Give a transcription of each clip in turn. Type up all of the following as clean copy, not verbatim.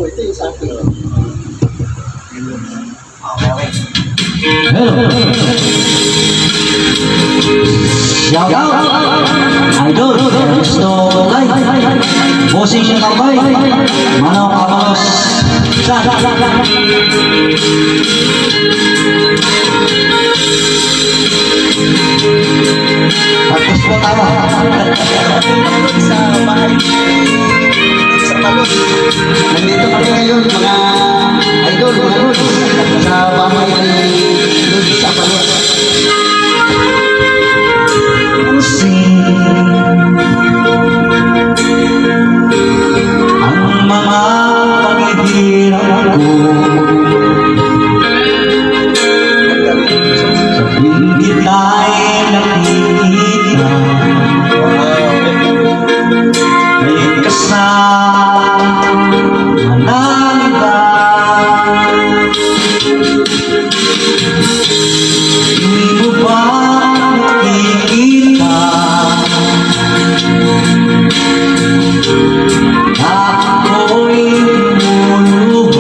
ito yung sa akin. Okay. Hello. Shout out. Idol. Gusto like. Bossing siya kabay. Manong Abalos. Tapos po tawa. Sa bahay. Sa Palos. Nandito kami ngayon mga idol, mga lods. Sa bahay ni Lods sa Palos. Ang mga paghihirap ko sa hindi tayo nakikita may kasama na iba. Hindi mo ba nakikita ako'y lumuluhan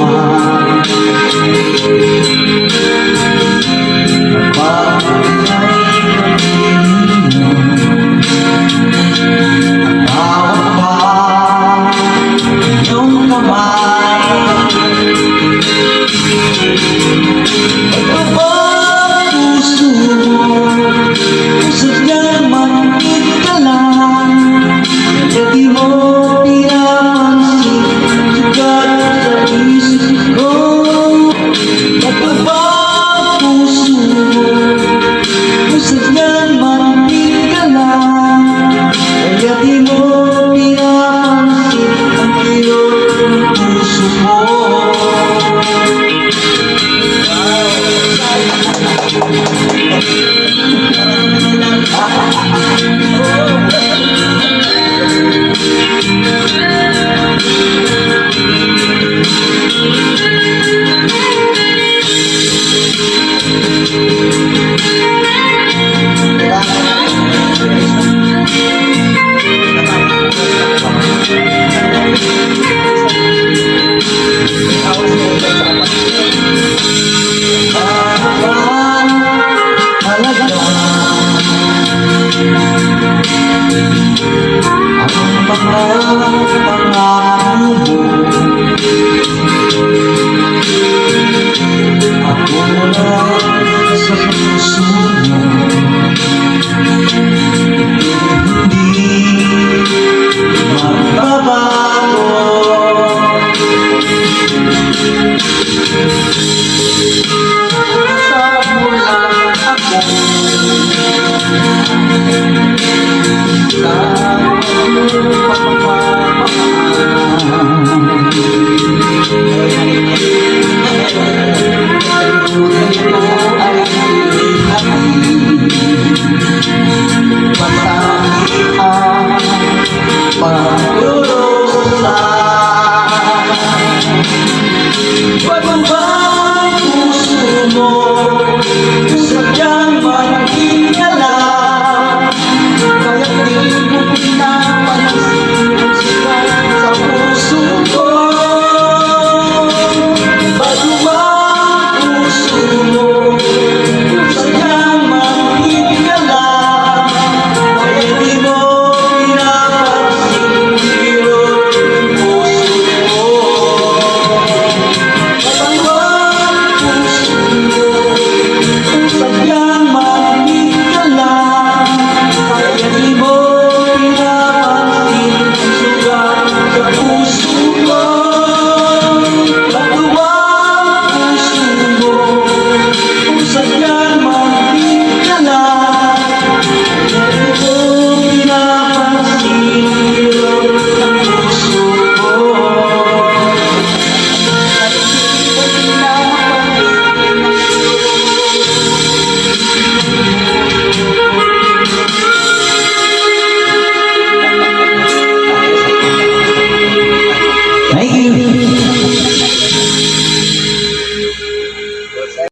kapag ika'y nakikinom at tawag pa iyong kamay. Ito ba puso mo kung sadyang manhid ka lang kaya di mo pinapansin sugat sa isip ko. Ito ba puso mo kung sadyang manhid ka lang kaya di mo pinapansin ang kirot ng puso mo.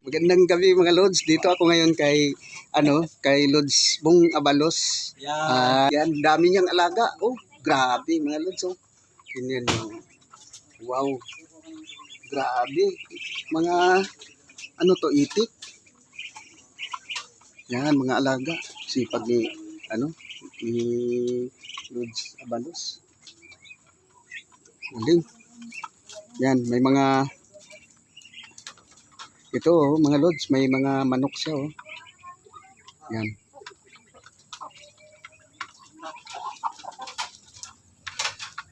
Magandang gabi mga Lods. Dito ako ngayon kay kay Lods Bong Abalos. Yan, dami niyang alaga. Oh, grabe mga Lods. Oh. Ganyan. Wow. Grabe. Mga ano to, itik. Yan, mga alaga. Sipag ni ano, ni Lods Abalos. Galing. Yan, may mga ito oh, mga Lods, may mga manok siya oh. Yan.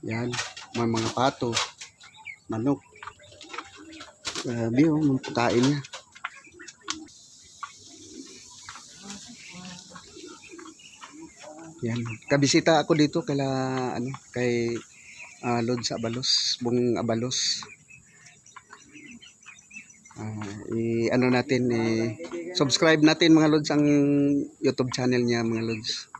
Yan, may mga pato, manok. Grabe oh, mga pagkain niya. Yan, kabisita ako dito kala ano, kay Lods Abalos, Bong Abalos. Ano natin subscribe natin mga Lods ang YouTube channel niya mga Lods.